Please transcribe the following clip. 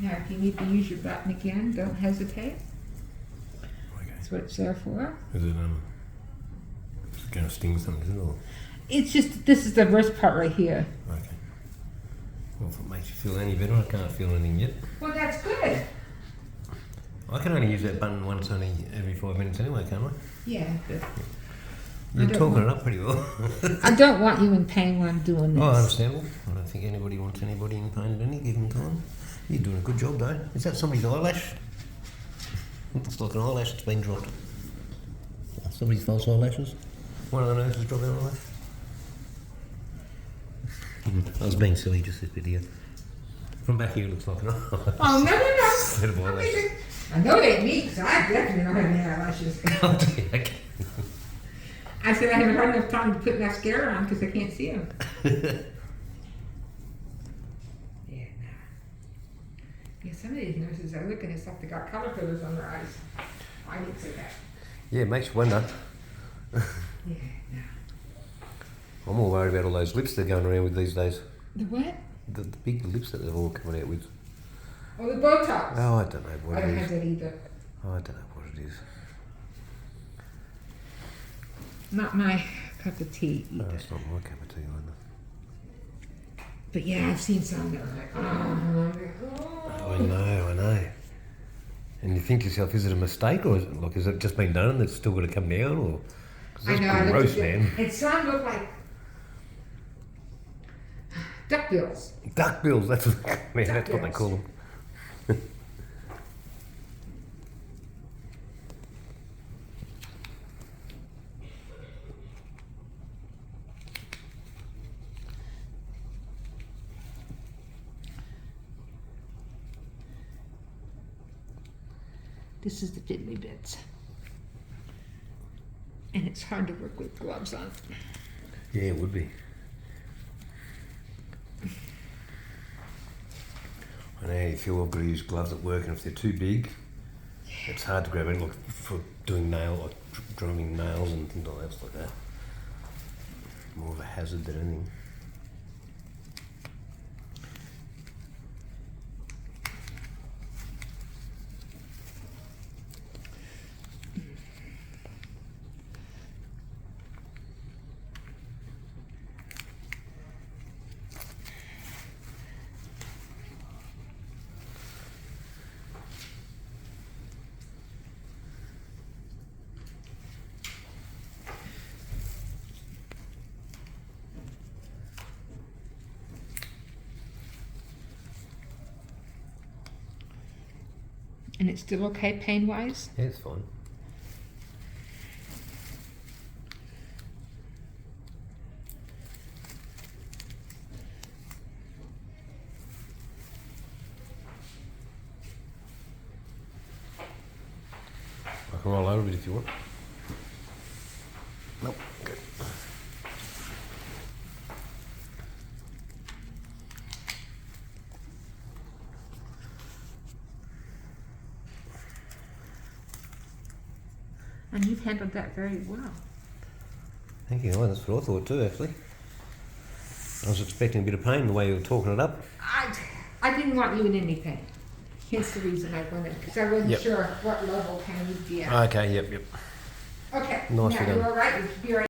Now, if you need to use your button again, don't hesitate. Okay. That's what it's there for. Is it going to sting something, is it? Or? It's just, this is the worst part right here. Okay. Well, if it makes you feel any better, I can't feel anything yet. Well, that's good. I can only use that button once only every 5 minutes anyway, can't I? Yeah, but You're don't talking want- it up pretty well. I don't want you in pain when I'm doing this. Oh, understandable. I don't think anybody wants anybody in pain at any given time. You're doing a good job, though. Is that somebody's eyelash? Looks like an eyelash that's been dropped. Somebody's false eyelashes? One of the nurses dropped an eyelash? I was being silly just this bit here. From back here it looks like an eyelash. Oh, no, no, Instead of no. eyelashes. I know they me, because I definitely don't have any eyelashes. Oh, dear, okay. I said I haven't had enough time to put mascara on because I can't see them. Yeah, no. Yeah, some of these nurses I look and it's like they got color fillers on their eyes. I didn't say that. Yeah, it makes you wonder. Yeah, no. I'm more worried about all those lips they're going around with these days. The what? The big lips that they're all coming out with. Oh, the Botox. Oh, I don't know I what don't it have is. that either. Oh, I don't know what it is. Not my cup of tea No, either. it's not my cup of tea either. But yeah, I've seen some that are like, oh. I know. And you think to yourself, is it a mistake or is it just been done and it's still got to come down? Or cause I that's know. I gross, looked at it. man. And some look like duckbills. Duckbills, that's what they call them. This is the diddly bits. And it's hard to work with gloves on. Yeah, it would be. I know you feel I've got to use gloves at work, and if they're too big, it's hard to grab. And look for doing drumming nails and things like that. It's like that. More of a hazard than anything. And it's still okay pain-wise? Yeah, it's fine. I can roll over a bit if you want. Nope. Good. And you've handled that very well. Thank you. Well, that's what I thought too, actually. I was expecting a bit of pain the way you were talking it up. I didn't want you in any pain. Hence the reason I wanted, because I wasn't Yep. sure what level can you be at. Okay, yep. Okay, Nice now to you're know. all right. You should be all right.